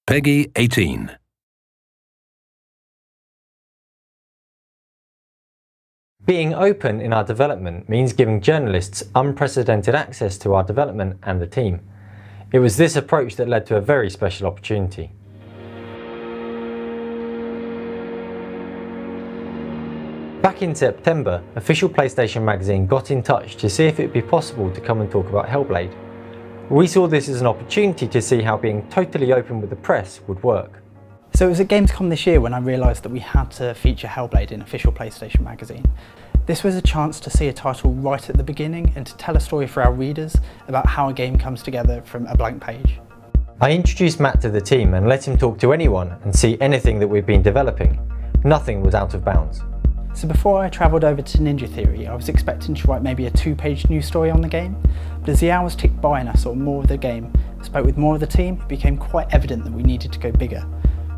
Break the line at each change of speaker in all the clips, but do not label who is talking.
Peggy 18.
Being open in our development means giving journalists unprecedented access to our development and the team. It was this approach that led to a very special opportunity. Back in September, official PlayStation magazine got in touch to see if it would be possible to come and talk about Hellbalde. We saw this as an opportunity to see how being totally open with the press would work.
So it was at Gamescom this year when I realised that we had to feature Hellbalde in official PlayStation magazine. This was a chance to see a title right at the beginning and to tell a story for our readers about how a game comes together from a blank page.
I introduced Matt to the team and let him talk to anyone and see anything that we've been developing. Nothing was out of bounds.
So before I travelled over to Ninja Theory, I was expecting to write maybe a 2-page news story on the game, but as the hours ticked by and I saw more of the game, spoke with more of the team, it became quite evident that we needed to go bigger.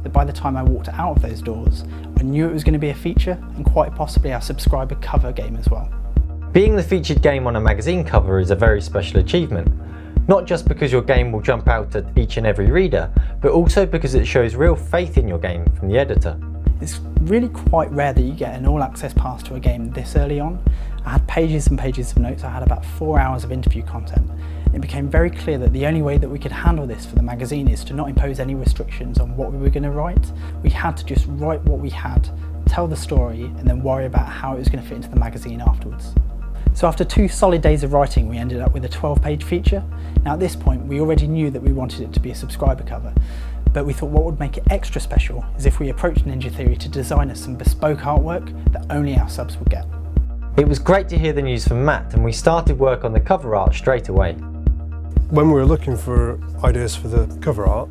That by the time I walked out of those doors, I knew it was going to be a feature and quite possibly our subscriber cover game as well.
Being the featured game on a magazine cover is a very special achievement, not just because your game will jump out at each and every reader, but also because it shows real faith in your game from the editor.
It's really quite rare that you get an all-access pass to a game this early on. I had pages and pages of notes. I had about 4 hours of interview content. It became very clear that the only way that we could handle this for the magazine is to not impose any restrictions on what we were going to write. We had to just write what we had, tell the story, and then worry about how it was going to fit into the magazine afterwards. So after 2 solid days of writing, we ended up with a 12-page feature. Now at this point, we already knew that we wanted it to be a subscriber cover, but we thought what would make it extra special is if we approached Ninja Theory to design us some bespoke artwork that only our subs would get.
It was great to hear the news from Matt, and we started work on the cover art straight away.
When we were looking for ideas for the cover art,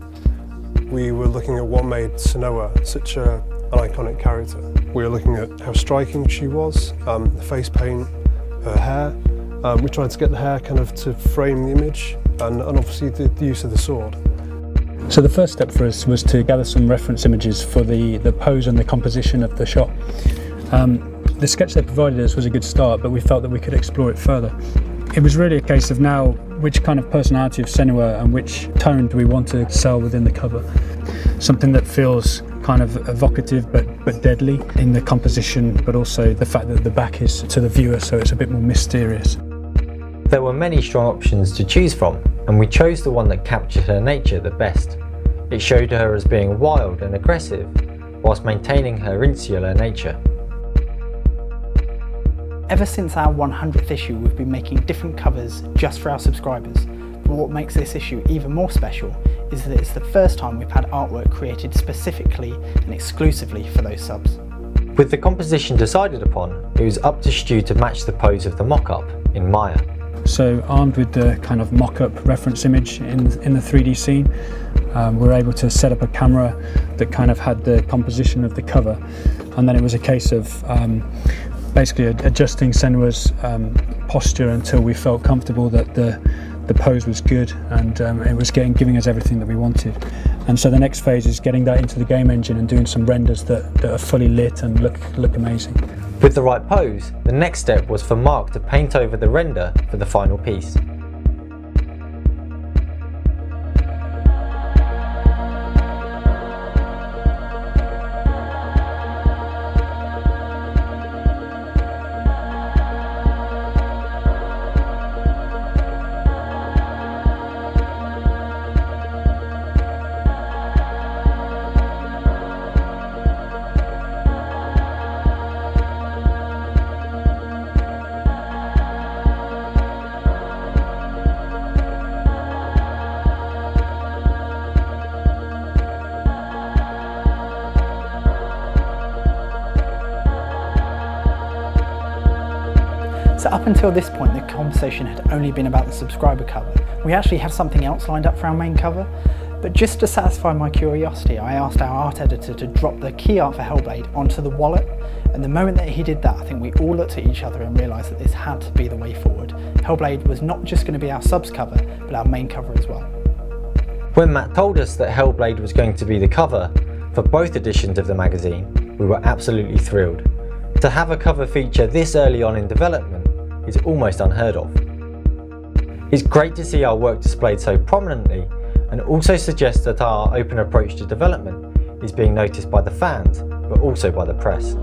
we were looking at what made Sanoa such an iconic character. We were looking at how striking she was, the face paint, her hair. We tried to get the hair kind of to frame the image, and obviously the use of the sword.
So the first step for us was to gather some reference images for the pose and the composition of the shot. The sketch they provided us was a good start, but we felt that we could explore it further. It was really a case of now which kind of personality of Senua and which tone do we want to sell within the cover. Something that feels kind of evocative but deadly in the composition, but also the fact that the back is to the viewer, so it's a bit more mysterious.
There were many strong options to choose from, and we chose the one that captured her nature the best. It showed her as being wild and aggressive, whilst maintaining her insular nature.
Ever since our 100th issue, we've been making different covers just for our subscribers. But what makes this issue even more special is that it's the first time we've had artwork created specifically and exclusively for those subs.
With the composition decided upon, it was up to Stu to match the pose of the mock-up in Maya.
So armed with the kind of mock-up reference image in the 3D scene, we were able to set up a camera that kind of had the composition of the cover, and then it was a case of basically adjusting Senua's posture until we felt comfortable that the pose was good and it was giving us everything that we wanted. And so the next phase is getting that into the game engine and doing some renders that are fully lit and look amazing.
With the right pose, the next step was for Mark to paint over the render for the final piece.
So up until this point, the conversation had only been about the subscriber cover. We actually had something else lined up for our main cover, but just to satisfy my curiosity, I asked our art editor to drop the key art for Hellbalde onto the wallet, and the moment that he did that, I think we all looked at each other and realised that this had to be the way forward. Hellbalde was not just going to be our subs cover, but our main cover as well.
When Matt told us that Hellbalde was going to be the cover for both editions of the magazine, we were absolutely thrilled. To have a cover feature this early on in development is almost unheard of. It's great to see our work displayed so prominently, and also suggests that our open approach to development is being noticed by the fans, but also by the press.